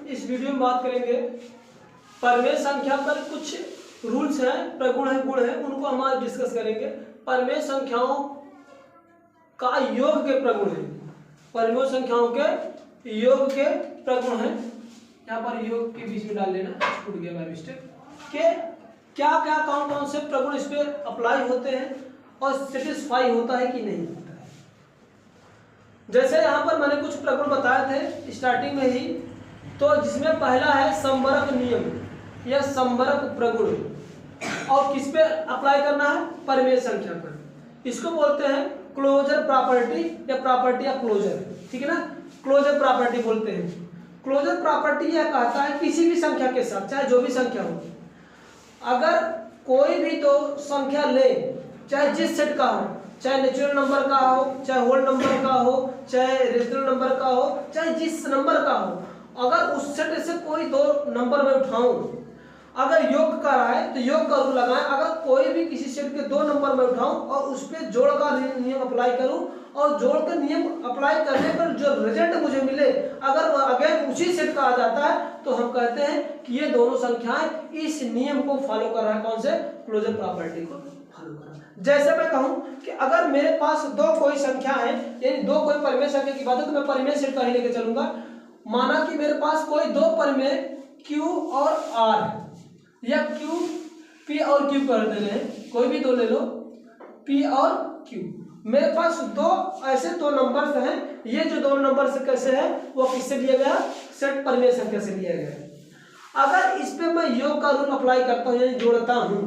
इस वीडियो में बात करेंगे परमेय संख्या पर कुछ रूल्स हैं, प्रगुण है, गुण है, उनको हम आज डिस्कस करेंगे। परमेय संख्याओं का योग के प्रगुण है, परमेय संख्याओं के योग के प्रगुण है। यहाँ पर योग के बीच में डाल लेना, छूट गया बाय मिस्टेक। के क्या क्या कौन कौन से प्रगुण इस पे अप्लाई होते हैं और सेटिस्फाई होता है कि नहीं होता है। जैसे यहाँ पर मैंने कुछ प्रगुण बताए थे स्टार्टिंग में ही, तो जिसमें पहला है संबरक नियम या संबरक प्रगुण, और किस पे अप्लाई करना है? परमेय संख्या पर। इसको बोलते हैं क्लोजर प्रॉपर्टी या प्रॉपर्टी ऑफ क्लोजर, ठीक है ना, क्लोजर प्रॉपर्टी बोलते हैं। क्लोजर प्रॉपर्टी यह कहता है किसी भी संख्या के साथ, चाहे जो भी संख्या हो, अगर कोई भी दो संख्या ले, चाहे जिस सेट का हो, चाहे नेचुरल नंबर का हो, चाहे होल नंबर का हो, चाहे रेशनल नंबर का हो, चाहे जिस नंबर का हो, अगर उस सेट से कोई दो नंबर में उठाऊं, अगर योग कर रहा है तो योग का रूल लगाएं। अगर कोई भी किसी सेट के दो नंबर में उठाऊं और उस पर जोड़ का नियम अप्लाई करूं, और जोड़ का नियम अप्लाई करने पर जो रिजल्ट मुझे मिले अगर अगेन उसी सेट का आ जाता है, तो हम कहते हैं कि ये दोनों संख्याएं इस नियम को फॉलो कर रहा है। कौन से? क्लोजर प्रॉपर्टी को फॉलो कर रहा है। जैसे मैं कहूं कि अगर मेरे पास दो कोई संख्या है, यानी दो कोई परमेय संख्या की बात है, तो मैं परमेय सेट का ही लेके चलूंगा। माना कि मेरे पास कोई दो परमेय Q और R है, या Q P और Q कर दे रहे हैं, कोई भी दो ले लो, P और Q। मेरे पास दो ऐसे दो नंबर्स हैं, ये जो दो नंबर से कैसे है वो किससे लिया गया? सेट परमेय संख्या से लिया गया है। अगर इस पे मैं योग का रूल अप्लाई करता हूँ, यानी जोड़ता हूँ,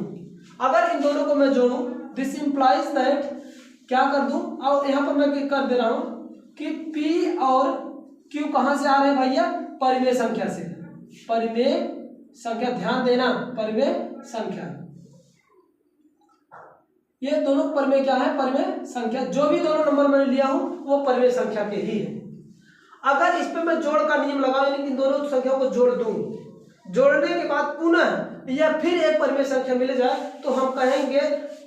अगर इन दोनों को मैं जोड़ूं, दिस इंप्लाइज दैट क्या कर दूं, और यहाँ पर मैं कर दे रहा हूँ कि P और Q कहाँ से आ रहे हैं भैया? परमेय संख्या से। परमेय संख्या, ध्यान देना, परमेय संख्या, ये दोनों परमेय क्या है? परमेय संख्या। जो भी दोनों नंबर मैंने लिया हूं वो परमेय संख्या के ही है। अगर इस पे मैं जोड़ का नियम लगाऊं, यानी कि दोनों संख्याओं को जोड़ दूं, जोड़ने के बाद पुनः या फिर एक परमेय संख्या मिल जाए, तो हम कहेंगे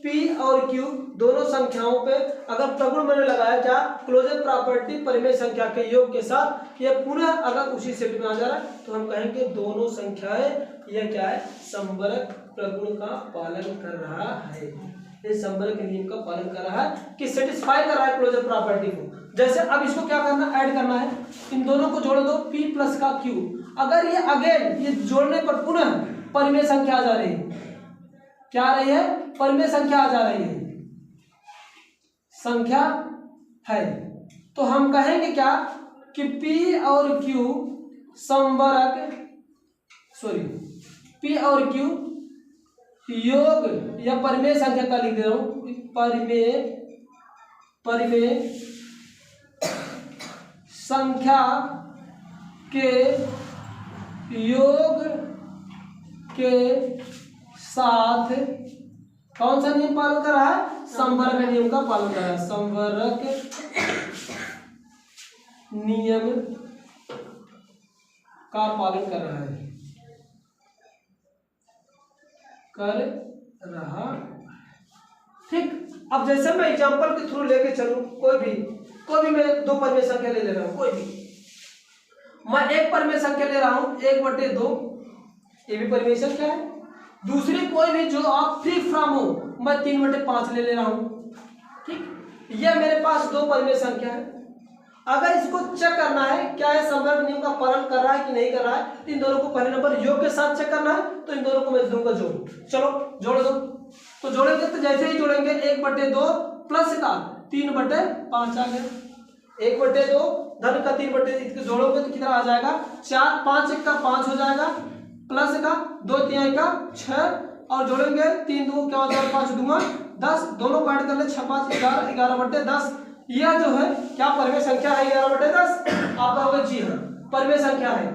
P और Q दोनों संख्याओं पे अगर प्रगुण मैंने लगाया, क्या? क्लोजर प्रॉपर्टी परमेय संख्या के योग के साथ, ये पुनः अगर उसी सेट में आ जा रहा है, तो हम कहेंगे दोनों संख्याएं यह क्या है? संबरक प्रगुण का पालन कर रहा है, ये संबरक के नियम का पालन कर रहा है, कि सेटिस्फाई कर रहा है क्लोजर प्रॉपर्टी को। जैसे अब इसको क्या करना? ऐड करना है, इन दोनों को जोड़ दो, P प्लस का Q। अगर ये अगेन ये जोड़ने पर पुनः परमेय संख्या आ जा रही है, क्या आ रही है? परमेय संख्या आ जा रही है, संख्या है, तो हम कहेंगे क्या? कि P और Q संबरक, P और Q योग या परमेय संख्या का लिख दे रहा हूं, परमेय संख्या के योग के साथ कौन सा नियम पालन कर रहा है? संबरक नियम का पालन कर रहा है। संबरक नियम का पालन कर रहा है, कर रहा। ठीक, अब जैसे मैं एग्जांपल के थ्रू लेके चलूं, कोई भी मैं दो परमेय संख्या ले रहा हूं, कोई भी मैं एक परमेय संख्या ले रहा हूं 1/2, ये भी परमेय संख्या है। दूसरी कोई भी जो आप फ्री फ्रॉम हो, मैं 3/5 ले रहा हूं। ठीक, ये मेरे पास दो परमेय संख्या है। अगर इसको चेक करना है क्या ये संबरक नियम का पालन कर रहा है कि नहीं कर रहा है, इन दोनों को पहले नंबर योग के साथ चेक करना है, तो इन दोनों को मैं दूंगा जोड़। चलो जोड़ दो, तो जोड़ेंगे तो जैसे ही जोड़ेंगे 1/2 प्लस का 3/5 आ गया। 1/2 धन का 3/5 जोड़ोगे तो कितना आ जाएगा? 4, 5 1 का 5 हो जाएगा, प्लस का 2 3 का 6, और जोड़ेंगे 3 2 क्या हो जाएगा? 5 दूंगा 10, दोनों को ऐड कर ले, 6 5 11, 11/10। यह जो है क्या परमेय संख्या है? 11/10। आप कहोगे जी हाँ परमेय संख्या है।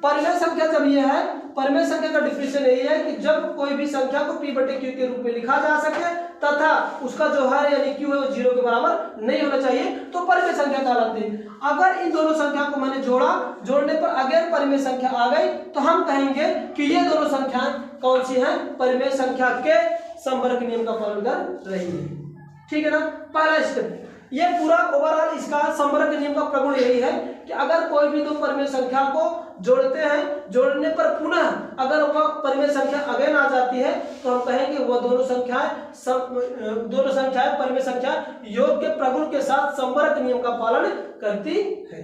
परमेय संख्या जब ये है, परमेय संख्या का डिफिनेशन यही है कि जब कोई भी संख्या को P/Q के रूप में लिखा जा सके तथा उसका जो है यानी Q है वो 0 के बराबर नहीं होना चाहिए, तो परमेय संख्या कहलाती है। अगर इन दोनों संख्या को मैंने जोड़ा, जोड़ने पर अगर परमेय संख्या आ गई, तो हम कहेंगे कि ये दोनों संख्याएं कौन सी हैं? परमेय संख्या के संबरक नियम का पालन कर रही है। ठीक है ना, पहला स्टेप। ये पूरा ओवरऑल इसका संबरक नियम का प्रगुण यही है कि अगर कोई भी दो परिमेय संख्या को जोड़ते हैं, जोड़ने पर पुनः अगर वह परिमेय संख्या अगेन आ जाती है तो हम कहेंगे वह दोनों संख्याएं परिमेय संख्या योग के प्रगुण के साथ संवर्ग नियम का पालन करती है।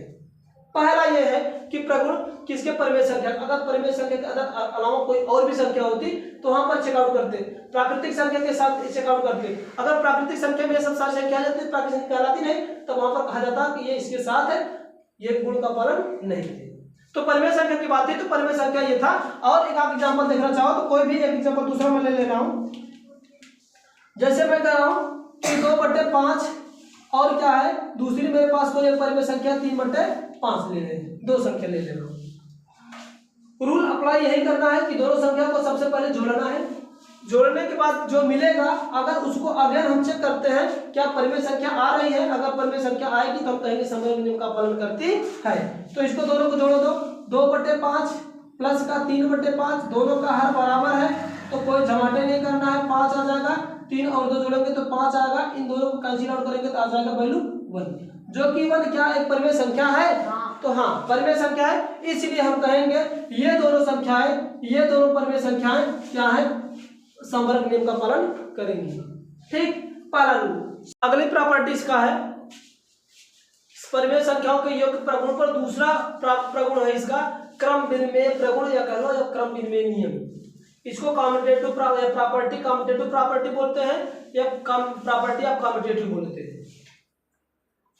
पहला यह है कि प्रगुण किसके परिमेय संख्या, अगर परिमेय संख्या के अलावा कोई और भी संख्या होती तो वहां पर चेकआउट करते, प्राकृतिक संख्या के साथ चेकआउट करते। अगर प्राकृतिक संख्या में सब सारी संख्या आ जाती, प्राकृतिक संख्या कहलाती नहीं, तो वहां पर कहा जाता कि ये इसके साथ है, ये गुण का पालन नहीं थे। तो परिमेय संख्या की बात है तो परिमेय संख्या ये था। और एक आप एग्जांपल देखना चाहो तो कोई भी एक एग्जांपल दूसरा मैं ले रहा हूं। जैसे मैं कह रहा हूं कि 2/5 और क्या है, दूसरी मेरे पास कोई एक परिमेय संख्या 3/5 ले लें, दो संख्या ले लेना। रूल अप्लाई यही करना है कि दोनों संख्या को सबसे पहले जोड़ना है, जोड़ने के बाद जो मिलेगा अगर उसको अगेन हम चेक करते हैं क्या परिमेय संख्या आ रही है, अगर परिमेय संख्या आएगी तो हम कहेंगे संवर्ग नियम का पालन करती है। तो इसको दोनों को जोड़ो, 2/5 प्लस का 3/5, दोनों का हर बराबर है तो कोई झमाटे नहीं करना है, 5 आ जाएगा, 3 और 2 जोड़ेंगे तो 5 आएगा, इन दोनों को कैंसिल आउट करेंगे तो आ जाएगा वैल्यू 1, जो कि 1 क्या एक परिमेय संख्या है। तो हाँ परिमेय संख्या है, इसलिए हम कहेंगे ये दोनों परिमेय संख्याएं क्या है, संवर्ग नियम का पालन करेंगी। ठीक, पहला रूल। अगली प्रॉपर्टीज का है परिमेय संख्याओं के योग प्रगुण पर दूसरा प्रगुण है इसका क्रम विनिमय प्रगुण या कह लो या क्रम विनिमय नियम। इसको कम्यूटेटिव प्रॉपर्टी बोलते हैं या प्रॉपर्टी ऑफ कम्यूटेटिव बोलते हैं।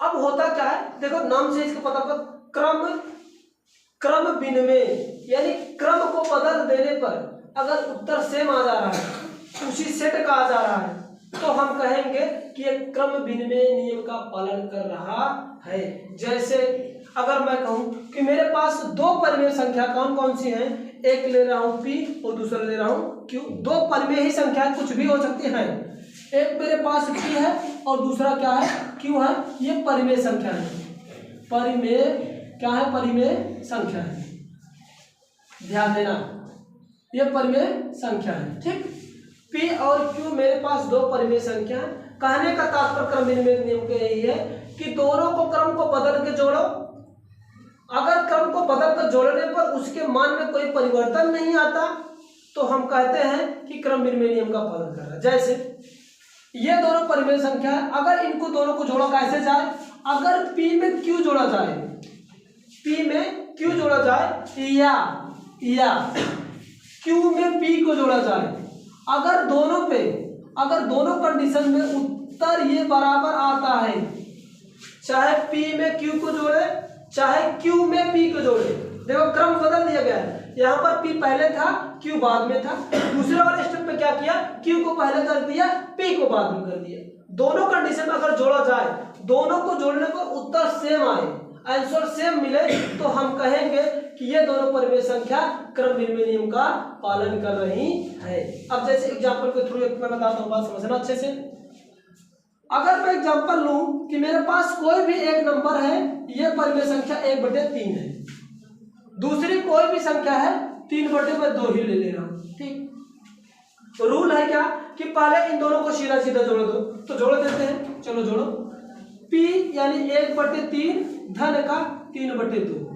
अब होता क्या है, देखो नाम से इसको पता होगा, क्रम विनिमय यानी क्रम को बदल देने पर अगर उत्तर सेम आ जा रहा है, उसी सेट का आ जा रहा है, तो हम कहेंगे कि ये क्रम विनिमय नियम का पालन कर रहा है। जैसे अगर मैं कहूं कि मेरे पास दो परिमेय संख्या कौन कौन सी हैं, एक ले रहा हूं p और दूसरा ले रहा हूं q, दो परिमेय ही संख्या कुछ भी हो सकती है, एक मेरे पास p है और दूसरा क्या है q है, ये परिमेय संख्या है, परिमेय क्या है, परिमेय संख्या है, ध्यान देना ये परिमेय संख्या है। ठीक, p और q मेरे पास दो परिमेय संख्या है। कहने का तात्पर्य क्रम विनिमय नियम के यही है कि दोनों को क्रम को बदल के जोड़ो, अगर क्रम को बदल कर जोड़ने पर उसके मान में कोई परिवर्तन नहीं आता तो हम कहते हैं कि क्रम विनिमय नियम का पालन कर रहा है। जैसे ये दोनों परिमेय संख्या है, अगर इनको दोनों को जोड़ा कैसे जाए, अगर p में q जोड़ा जाए, p में q जोड़ा जाए या q में p को जोड़ा जाए, अगर दोनों कंडीशन में उत्तर ये बराबर आता है, चाहे p में q को जोड़े चाहे q में p को जोड़े, देखो क्रम बदल दिया गया है, यहाँ पर p पहले था q बाद में था, दूसरे वाले स्टेप पे क्या किया, q को पहले कर दिया p को बाद में कर दिया। दोनों कंडीशन में अगर जोड़ा जाए, दोनों को जोड़ने पर उत्तर सेम आए, आंसर सेम मिले, तो हम कहेंगे कि ये दोनों परिमेय संख्या क्रम विनिमय नियम का पालन कर रही है। अब जैसे एग्जांपल के थ्रू मैं बताता हूँ, बात समझना अच्छे से। अगर मैं एग्जांपल लूं कि मेरे पास कोई भी एक नंबर है, ये परिमेय संख्या 1/3 है, दूसरी कोई भी संख्या है 3/2 ही ले ले रहा हूं। ठीक, तो रूल है क्या कि पहले इन दोनों को सीधा सीधा जोड़ दो, तो जोड़ देते हैं, चलो जोड़ो। p यानी 1/3 धन का 3/2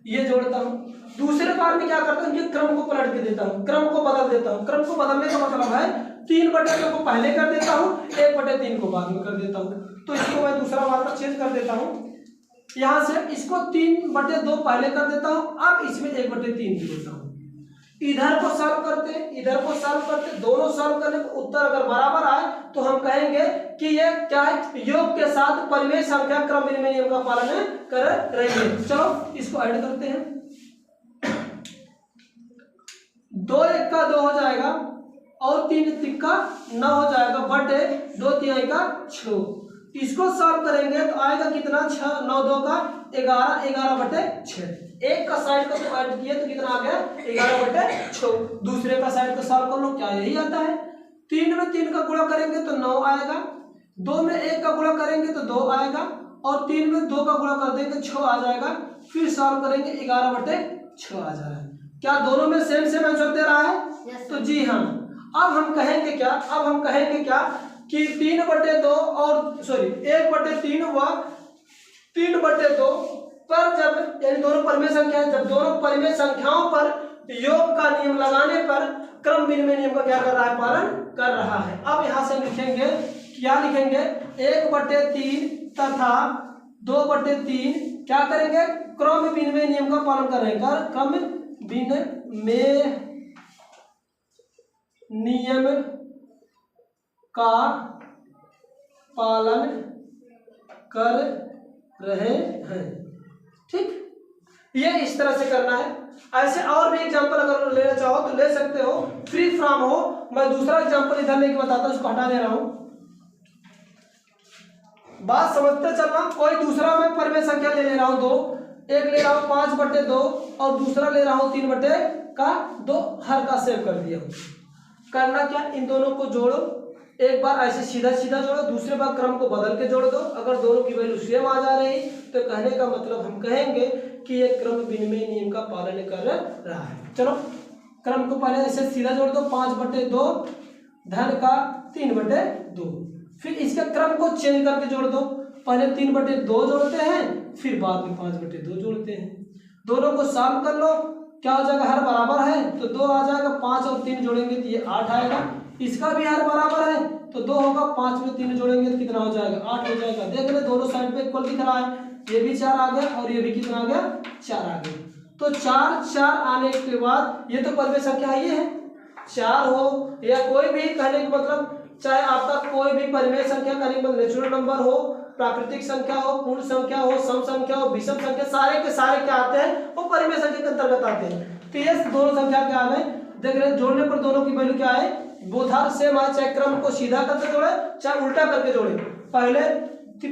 ये जोड़ता हूं। दूसरे बार में क्या करता हूं, ये क्रम को पलट के देता हूं, क्रम को बदल देता हूं। क्रम को बदलने का मतलब है 3/2 को पहले कर देता हूं, 1/3 को बाद में कर देता हूं। तो इसको मैं दूसरा बार पर चेंज कर देता हूं, यहां से इसको 3/2 पहले कर देता हूं, अब इसमें 1/3 जोड़ता हूं। इधर को सॉल्व करते, दोनों सॉल्व करने पर उत्तर अगर बराबर आए तो हम कहेंगे कि ये क्या है, योग के साथ परिमेय संख्या क्रम विनिमय नियम का पालन कर रही है। चलो इसको ऐड करते हैं, 2 1 का 2 हो जाएगा और 3 3 का 9 हो जाएगा, बटे 2 3 का 6। इसको सॉल्व करेंगे तो आएगा कितना, 6 9 2 का 11, 11/6। एक का साइड का तो ऐड किया तो कितना आ गया, 11/6। दूसरे का साइड का सॉल्व कर लो, क्या यही आता है। 3 में 3 का गुणा करेंगे तो 9 आएगा, 2 में 1 का गुणा करेंगे तो 2 आएगा, और 3 में 2 का गुणा कर देंगे 6 आ जाएगा। फिर सॉल्व करेंगे 11/6 आ जा रहा है। क्या दोनों में सेम सेम आंसर दे रहा है? तो जी हाँ। अब हम कहेंगे क्या कि 3/2 और 1/3 व 3/2 पर जब यानी दोनों परिमेय संख्या, जब दोनों परिमेय संख्याओं पर योग का नियम लगाने पर क्रम विनिमय नियम का क्या कर रहा है, पालन कर रहा है। अब यहां से लिखेंगे, क्या लिखेंगे, 1/3 तथा 2/3 क्या करेंगे, क्रम विनिमय नियम का पालन कर रहे हैं। क्रम विनिमय नियम का पालन कर रहे हैं। ठीक, ये इस तरह से करना है। ऐसे और भी एग्जांपल अगर लेना चाहो तो ले सकते हो, फ्री फ्रॉम हो। मैं दूसरा एग्जांपल इधर लेके बताता हूं, इसको हटा दे रहा हूं, बात समझते चलना। कोई दूसरा मैं परिमेय संख्या ले रहा हूं 2, एक ले रहा हूं 5/2 और दूसरा ले रहा हूं 3/2, हर का सेव कर दिया हूं। करना क्या, इन दोनों को जोड़ो, एक बार ऐसे सीधा सीधा जोड़ो, दूसरे बार क्रम को बदल के जोड़ दो। अगर दोनों की वैल्यू सेम आ जा रही तो कहने का मतलब हम कहेंगे कि ये क्रम विनिमय नियम का पालन कर रहा है। चलो क्रम को पहले ऐसे सीधा जोड़ दो, 5/2 धन का 3/2, फिर इसके क्रम को चेंज करके जोड़ दो। पहले 3/2 जोड़ते हैं, फिर बाद में 5/2 जोड़ते हैं। दोनों को सॉल्व कर लो, क्या हो जाएगा, हर बराबर है तो 2 आ जाएगा, 5 और 3 जोड़ेंगे तो ये 8 आएगा। इसका भी हर बराबर है तो 2 होगा, 5 में 3 जोड़ेंगे तो कितना हो जाएगा, 8 हो जाएगा। देख ले दोनों साइड पे इक्वल दिख रहा है, ये भी 4 आ गया और ये भी कितना आ गया, 4 आ गया। तो 4 आने के बाद ये तो परिमेय संख्या ही है, 4 हो या कोई भी, कहने का मतलब चाहे आपका कोई भी परिमेय संख्या, कहने का मतलब नेचुरल नंबर हो, प्राकृतिक संख्या हो, पूर्ण संख्या हो, सम संख्या हो, विषम संख्या, सारे के सारे क्या आते हैं, वो परिमेय संख्या के अंतर्गत आते हैं। तो ये दोनों संख्या क्या आ गए, देख रहे हैं, जोड़ने पर दोनों की वैल्यू क्या है, बोथ आर सेम है। चाहे क्रम को सीधा करके जोड़े चाहे उल्टा करके जोड़े, पहले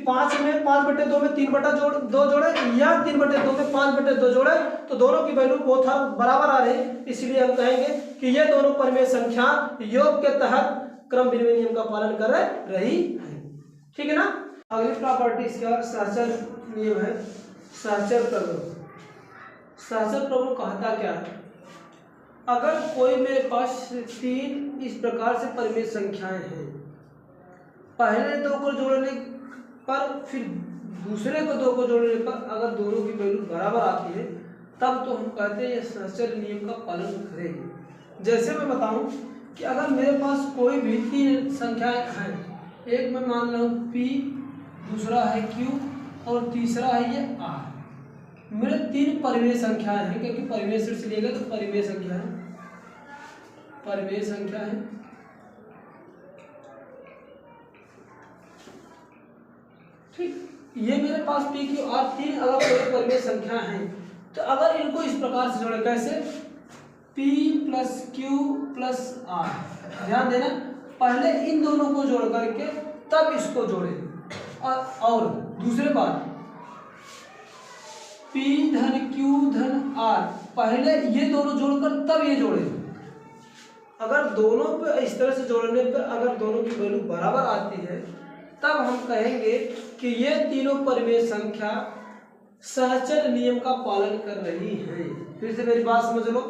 5 में 5/2 में 3/2 जोड़े या 3/2 में 5/2 जोड़े तो दोनों की वैल्यू बोथ आर बराबर आ रही, इसलिए हम कहेंगे कि ये दोनों परिमेय संख्या योग के तहत क्रम विनिमय नियम का पालन कर रही है। ठीक है ना। अगली प्रॉपर्टी इसका सहचर नियम है, सहचर प्रगुण। सहचर प्रगुण कहता क्या है, अगर कोई मेरे पास 3 इस प्रकार से परिमेय संख्याएं हैं, पहले 2 को जोड़ने पर फिर दूसरे को 2 को जोड़ने पर अगर दोनों की वैल्यू बराबर आती है तब तो हम कहते हैं ये सहचर नियम का पालन करेगी। जैसे मैं बताऊं कि अगर मेरे पास कोई भी 3 संख्याएं हैं, एक मैं मान लूँ P, दूसरा है Q और तीसरा है ये R, मेरे 3 परिमेय संख्याएं हैं, क्योंकि परिमेय से लिएगा तो परिमेय संख्या है, परिमेय संख्या है। ठीक, ये मेरे पास P, Q और 3 अगर कोई परिमेय संख्या हैं तो अगर इनको इस प्रकार से जोड़े, कैसे, P + Q + R, ध्यान देना, पहले इन दोनों को जोड़ करके तब इसको जोड़े, और दूसरे बार P धन Q धन R, पहले ये दोनों जोड़कर तब ये जोड़े। अगर दोनों पे इस तरह से जोड़ने पर अगर दोनों की वैल्यू बराबर आती है तब हम कहेंगे कि ये तीनों परिमेय संख्या सहचर नियम का पालन कर रही है। फिर से मेरी बात समझ लो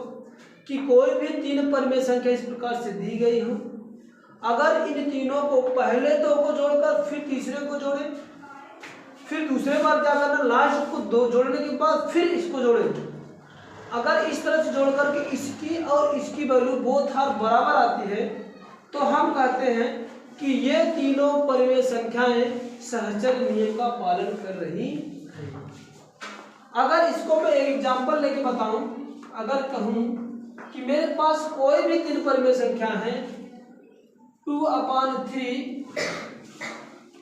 कि कोई भी 3 परिमेय संख्या इस प्रकार से दी गई हो, अगर इन तीनों को पहले 2 को जोड़कर फिर तीसरे को जोड़े, फिर दूसरे बार क्या करना, लास्ट को 2 जोड़ने के बाद फिर इसको जोड़े, अगर इस तरह से जोड़ करके इसकी और इसकी वैल्यू बोथ आर बराबर आती है तो हम कहते हैं कि ये तीनों परिमेय संख्याएं सहचर नियम का पालन कर रही है। अगर इसको मैं एक एग्जांपल लेके बताऊं, अगर कहूं कि मेरे पास कोई भी 3 परिमेय संख्या है, 2/3,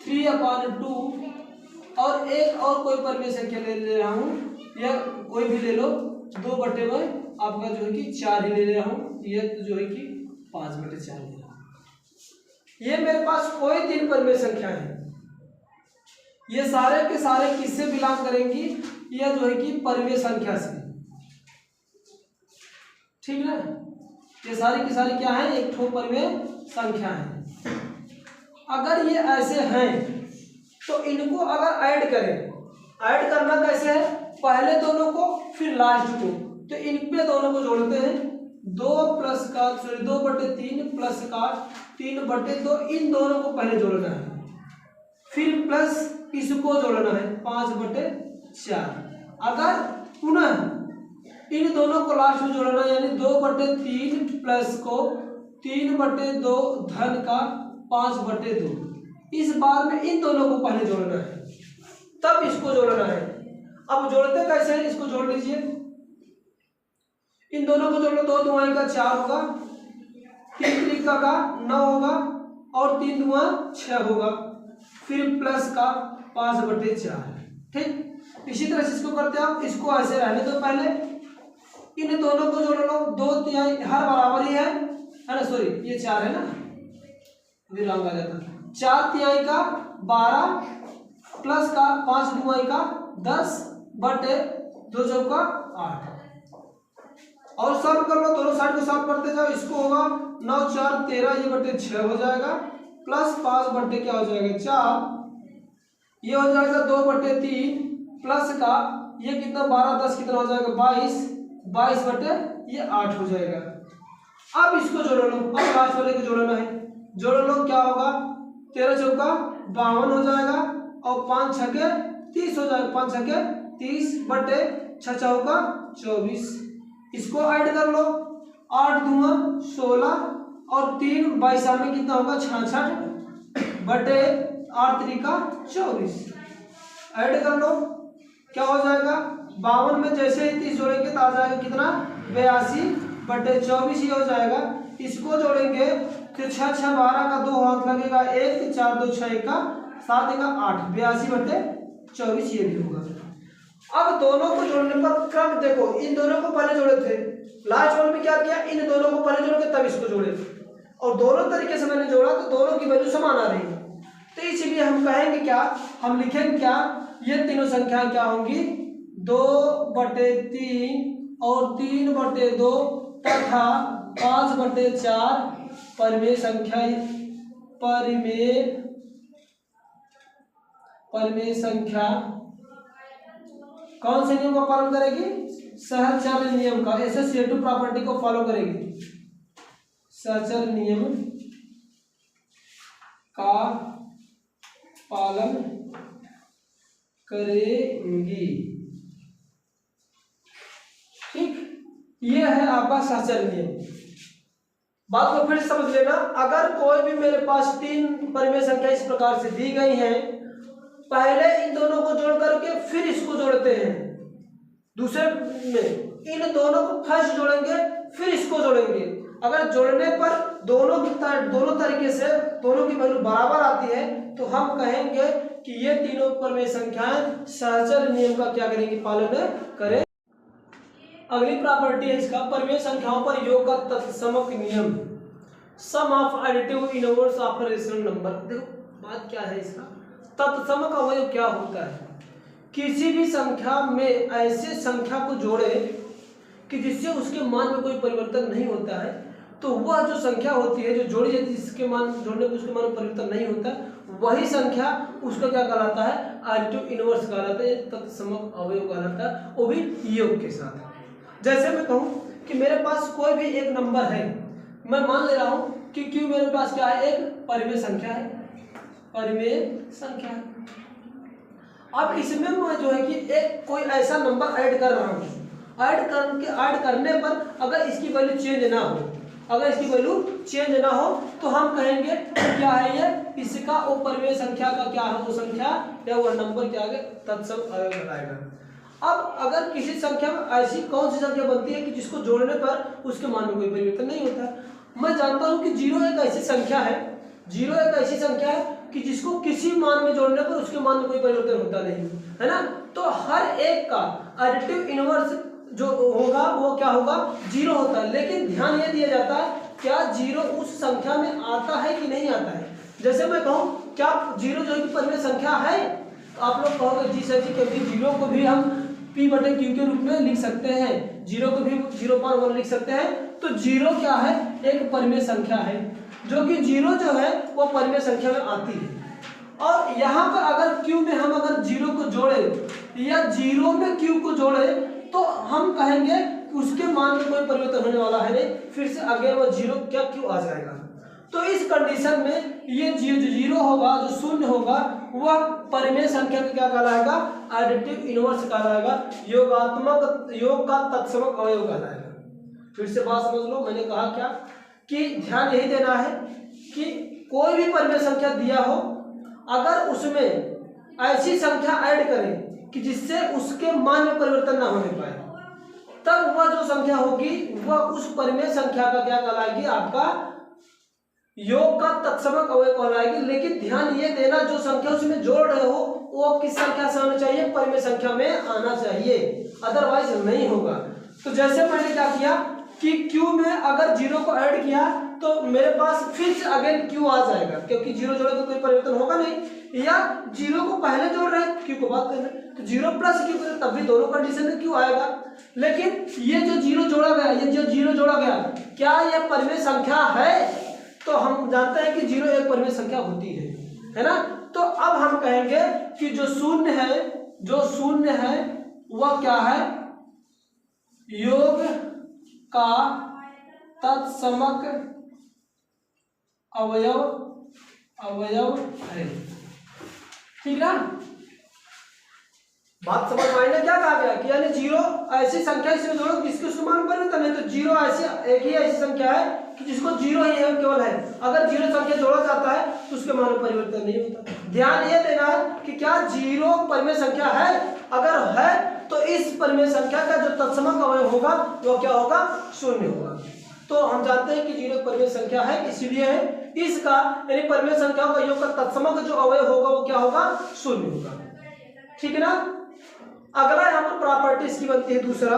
3/2 और एक और कोई परिमेय संख्या ले रहा हूं, या कोई भी ले लो, 2/4 आपका जो है कि 4 ही ले रहा हूं, ये जो है कि 5/4 ले रहा हूं। ये मेरे पास कोई 3 परिमेय संख्या है, ये सारे के सारे किससे बिलोंग करेंगी, यह जो है कि परिमेय संख्या से। ठीक है, ये सारी की सारी क्या है, एक ठो परिमेय संख्या है। अगर ये ऐसे हैं तो इनको अगर ऐड करें, ऐड करना कैसे है, पहले दोनों को फिर लास्ट को, तो इन पे दोनों को जोड़ते हैं, 2/3 प्लस का 3/2, इन दोनों को पहले जोड़ना है, फिर प्लस इसको जोड़ना है 5/4, अगर पुनः इन दोनों को लास्ट में जोड़ना, यानी 2/3 प्लस को 3/2 धन का 5/2, इस बार में इन दोनों को पहले जोड़ना है, तब इसको जोड़ना है। अब जोड़ते कैसे हैं, इसको जोड़ लीजिए। इन दोनों को जोड़ो, 2 दूनी का 4 होगा, 3 त्रिका का 9 होगा और 3 दूना 6 होगा, फिर प्लस का 5/4। ठीक, इसी तरह से इसको करते हैं। इसको ऐसे रहने दो, पहले इन दोनों को जोड़ लो। 2 तिहाई हर बराबर ही है ना, सॉरी ये 4 है ना, विराम आ जाता है। 4 तिहाई का 12 प्लस का 5 दूनी का 10/2 चौका 8। और सॉल्व कर लो, दोनों साइड को सॉल्व करते जाओ। इसको होगा 9 4 13, ये बटे 6 हो जाएगा, प्लस 5 बटे क्या हो जाएगा 4, ये हो जाएगा 2/3 प्लस का ये कितना 12 10 कितना हो जाएगा 22 बटे ये 8 हो जाएगा। अब इसको जोड़ लो, अब लास्ट वाले को जोड़ना है। जोड़ लो, क्या होगा 13 चौका 52 हो जाएगा और 5 छके 30 हो जाएगा, 5 छके 30 बटे 6 चौका 24। इसको ऐड कर लो, 8 दूना 16 और 3 22 में कितना होगा 66 बटे 8 त्रिका 24। ऐड कर लो, क्या हो जाएगा 52 में जैसे ही 30 जोड़ेंगे तो आ जाएगा कितना 82/24 ही हो जाएगा। इसको जोड़ेंगे तो 6 6 12 का 2 हाथ लगेगा 1, 4 2 6 का 7 का 8, 82/24 ये भी होगा। अब दोनों को जोड़ने पर क्रम देखो, इन दोनों को पहले जोड़े थे, लास्ट वाले में क्या किया, इन दोनों को पहले जोड़ के तब इसको जोड़े, और दोनों तरीके से मैंने जोड़ा तो दोनों की वैल्यू समान आ रही है। तो इसलिए हम कहेंगे क्या, हम लिखेंगे क्या, ये तीनों संख्याएं क्या होंगी 2/3 और 3/2 तथा 5/4 परिमेय संख्या कौन से नियम का पालन करेगी, सहचर नियम का, एसोसिएटिव प्रॉपर्टी को फॉलो करेगी, सहचर नियम का पालन करेंगी। ठीक, ये है आपका सहचर नियम। बात को फिर समझ लेना, अगर कोई भी मेरे पास 3 परिमेय संख्या इस प्रकार से दी गई हैं, पहले इन दोनों को जोड़ करके फिर इसको जोड़ते हैं, दूसरे में इन दोनों को फर्स्ट जोड़ेंगे फिर इसको जोड़ेंगे। अगर जोड़ने पर दोनों तरीके से दोनों की वैल्यू बराबर आती है तो हम कहेंगे कि ये तीनों परिमेय संख्याएं सहचर नियम का क्या करेंगी, पालन करें। अगली प्रॉपर्टी है इसका, परिमेय संख्याओं पर योग का तत्समक नियम, sum of additive inverse of rational number. देखो बात क्या है इसका, तत्समक अवयव क्या होता है, किसी भी संख्या में ऐसे संख्या को जोड़े कि जिससे उसके मान में कोई परिवर्तन नहीं होता है, तो वह जो संख्या होती है जो जोड़ी जाती है जिसके मान जोड़ने पर उसके मान में परिवर्तन नहीं होता, वही संख्या उसका क्या कहलाता है, एडिटिव इनवर्स कहलाता है, तत्समक अवयव कहलाता है, वो भी योग के साथ। जैसे मैं कहूँ कि मेरे पास कोई भी एक नंबर है, मैं मान ले रहा हूँ कि क्यों मेरे पास क्या है, एक परिमेय संख्या है, परिमेय संख्या है। अब इसमें मैं जो है कि एक कोई ऐसा नंबर ऐड कर रहा हूँ, ऐड करने पर अगर इसकी वैल्यू चेंज ना हो, अगर इसकी वैल्यू चेंज ना हो तो हम कहेंगे क्या है ये, इसका वो परिमेय संख्या का क्या है, वो संख्या या वो नंबर क्या है, तत्सम अवयव कहलाएगा। अब अगर किसी संख्या में ऐसी कौन सी संख्या बनती है कि जिसको जोड़ने पर उसके मान में कोई परिवर्तन नहीं होता है। मैं जानता हूं कि 0 एक ऐसी संख्या है, 0 एक ऐसी संख्या है कि जिसको किसी मान में जोड़ने पर उसके मान में कोई परिवर्तन होता नहीं है ना। तो हर एक का एडिटिव इनवर्स जो होगा वो क्या होगा, 0 होता है। लेकिन ध्यान ये दिया जाता है क्या 0 उस संख्या में आता है कि नहीं आता है। जैसे मैं कहूँ क्या 0 जो है परिमेय संख्या है, तो आप लोग कहोगे जी सर जी, क्योंकि 0 को भी हम P/Q के रूप में लिख सकते हैं, 0 को भी 0.1 लिख सकते हैं। तो 0 क्या है, एक परिमेय संख्या है, जो कि 0 जो है वो परिमेय संख्या में आती है। और यहाँ पर अगर Q में हम अगर 0 को जोड़े या 0 में Q को जोड़े तो हम कहेंगे उसके मान में कोई परिवर्तन होने वाला है नहीं, फिर से अगेन वो 0 क्या Q आ जाएगा। तो इस कंडीशन में ये जीरो होगा, जो शून्य होगा, वह परिमेय संख्या का क्या कहलाएगा? एडिटिव इनवर्स कहलाएगा, योग का तत्समक अवयव कहलाएगा। फिर से बात समझ लो, मैंने कहा क्या कि ध्यान यही देना है कि कोई भी परिमेय संख्या दिया हो, अगर उसमें ऐसी संख्या ऐड करें कि जिससे उसके मान में परिवर्तन ना होने पाए, तब वह जो संख्या होगी वह उस परिमेय संख्या का क्या कहलाएगी? आपका योग का तत्समक अवयव कहलाएगी। लेकिन ध्यान ये देना, जो संख्या उसमें जोड़ रहे हो वो किस संख्या से आना चाहिए? परिमेय संख्या में आना चाहिए, अदरवाइज नहीं होगा। तो जैसे मैंने क्या किया कि Q में अगर जीरो को ऐड किया तो मेरे पास फिर से अगेन Q आ जाएगा, क्योंकि जीरो जोड़े तो कोई परिवर्तन होगा नहीं, या जीरो को पहले जोड़ रहे हैं, Q को बाद करना, तो जीरो प्लस Q करें तब भी दोनों कंडीशन में Q आएगा। लेकिन ये जो जीरो जोड़ा गया, ये जो जीरो जोड़ा गया, क्या यह परिमेय संख्या है? तो हम जानते हैं कि जीरो एक परिमेय संख्या होती है ना। तो अब हम कहेंगे कि जो शून्य है वह क्या है? योग का तत्समक अवयव है। ठीक ना, बात समझ में आई ना? क्या कहा गया कि यानी जीरो ऐसी संख्या इसमें जोड़ो जिसके उसके मान परिवर्तन है। तो जीरो ऐसी एक ही ऐसी संख्या है कि जिसको जीरो ही है, केवल है। अगर जीरो संख्या जोड़ा जाता है तो उसके मान में परिवर्तन नहीं होता। ध्यान ये देना है कि क्या जीरो परिमेय संख्या है? अगर है तो इस परिमेय संख्या का जो तत्समक अवयव होगा वो क्या होगा? शून्य होगा। तो हम जानते हैं कि जीरो परिमेय संख्या है, इसीलिए है इसका यानी परिमेय संख्या का योग का तत्समक जो अवयव होगा वो क्या होगा? शून्य होगा। ठीक है ना। अगला यहाँ पर प्रॉपर्टी इसकी बनती है दूसरा,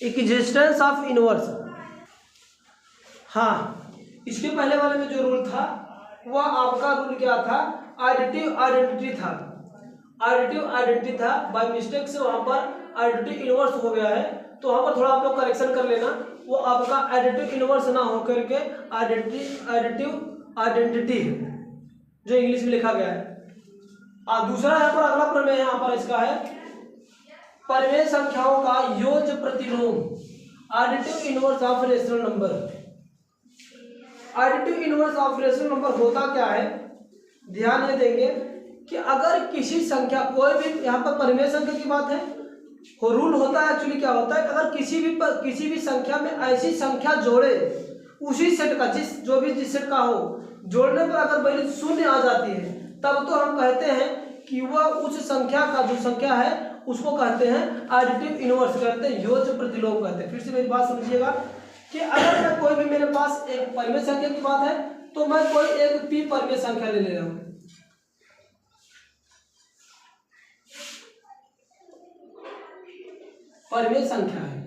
एक्जिस्टेंस ऑफ इनवर्स। हाँ, इसके पहले वाले में जो रूल था वह आपका रूल क्या था? एडिटिव आइडेंटिटी था। बाय मिस्टेक से वहां पर एडिटिव इनवर्स हो गया है, तो वहां पर थोड़ा आप लोग करेक्शन कर लेना। वो आपका एडिटिव इनवर्स ना होकर के एडिटिव आइडेंटिटी है, जो इंग्लिश में लिखा गया है। दूसरा यहाँ पर अगला प्रमेय यहाँ पर इसका है परिमेय संख्याओं का योज्य प्रतिलोम, additive inverse of rational number. Additive inverse of rational number होता क्या है? ध्यान ये देंगे कि अगर किसी संख्या, कोई भी यहाँ पर परिमेय संख्या की बात है, रूल होता है एक्चुअली क्या होता है, अगर किसी भी संख्या में ऐसी संख्या जोड़े उसी सेट का, जिस सेट का हो, जोड़ने पर अगर वैल्यू शून्य आ जाती है, तब तो हम कहते हैं कि वह उस संख्या का जो संख्या है उसको कहते हैं एडिटिव इनवर्स, कहते हैं योज्य प्रतिलोम कहते हैं। फिर से मेरी बात समझिएगा कि अगर मैं कोई भी, मेरे पास एक परिमेय संख्या की बात है, तो मैं कोई एक p परिमेय संख्या ले रहा हूं। परिमेय संख्या है,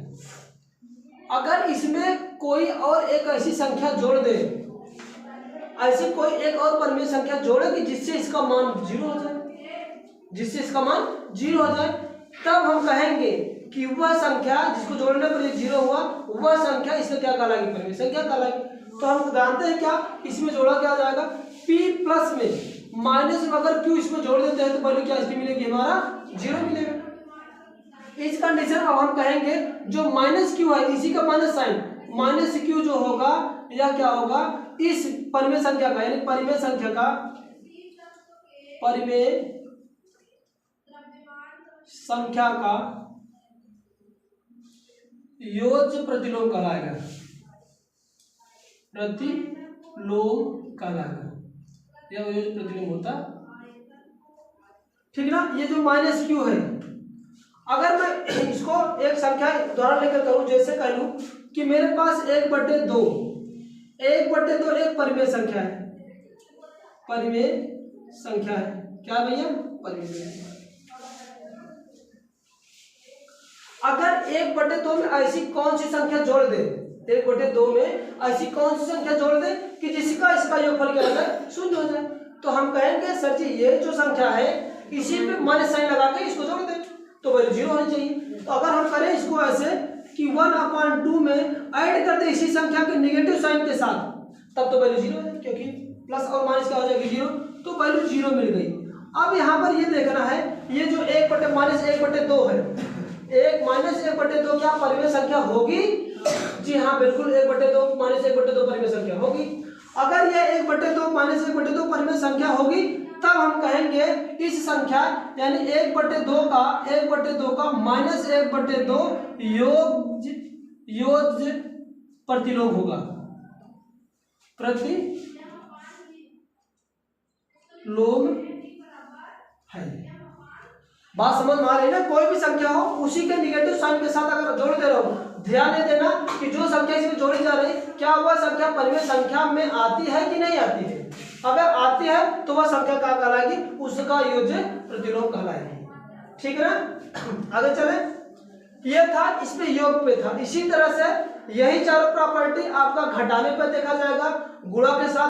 अगर इसमें कोई और एक ऐसी संख्या जोड़ दे, ऐसी कोई एक और परिमेय संख्या जोड़े कि जिससे इसका मान जीरो हो जाए, तब हम कहेंगे कि वह संख्या जिसको जोड़ने पर ये जीरो हुआ, वह संख्या इसमें क्या कहलाएगी? परिमेय संख्या कहलाएगी। तो हम जानते हैं क्या, इसमें जोड़ा क्या जाएगा? p प्लस में माइनस में अगर q इसमें जोड़ देते हैं तो वैल्यू क्या इसकी मिलेगी? हमारा जीरो मिलेगा। इस कंडीशन अब हम कहेंगे जो माइनस q है, इसी का माइनस साइन, माइनस q जो होगा यह क्या होगा? इस परिमेय संख्या का, यानी परिमेय संख्या का योज्य प्रतिलोम कहलाएगा, यह योज्य प्रतिलोम होता। ठीक ना। ये जो माइनस क्यू है, अगर मैं इसको एक संख्या उदाहरण लेकर करूं, जैसे कह लूं कि मेरे पास 1/2 एक परिमेय संख्या है, क्या भैया? परिमेय संख्या। अगर 1/2 में ऐसी कौन सी संख्या जोड़ दे, 1/2 में ऐसी कौन सी संख्या जोड़ दे कि जिसका इसका योगफल क्या हो जाए? शून्य हो जाए, तो हम कहेंगे सर जी ये जो संख्या है इसी पे माइनस साइन लगा के इसको जोड़ दे तो वैल्यू जीरो होनी चाहिए। तो अगर हम करें इसको ऐसे कि 1/2 में ऐड कर दे इसी संख्या के नेगेटिव साइन के साथ, तब तो वैल्यू जीरो है, क्योंकि प्लस और माइनस क्या हो जाएगी? जीरो, तो वैल्यू जीरो मिल गई। अब यहाँ पर ये देखना है, ये जो 1/-1/2 है, 1-1/2 क्या परिमेय संख्या होगी? जी हाँ बिल्कुल, 1/2 -1/2 परिमेय संख्या होगी। अगर यह 1/2 माइनस 1/2 परिमेय संख्या होगी तब हम कहेंगे इस संख्या यानी 1/2 का माइनस 1/2 योज्य प्रतिलोम होगा, प्रतिलोम है। बात समझ में आ रही है ना? कोई भी संख्या हो उसी के निगेटिव साइन के साथ अगर जोड़ दे रहा हूं, ध्यान दे देना कि जो संख्या इसमें जोड़ी जा रही क्या वह संख्या परिमेय संख्या में आती है कि नहीं आती है। अगर आती है तो वह संख्या क्या कहलाएगी, उसका योज्य प्रतिलोम कहलाएगी। ठीक है ना? आगे चले। ये था इसमें योग पे था। इसी तरह से यही चारों प्रॉपर्टी आपका घटाने पर देखा जाएगा, गुणा के साथ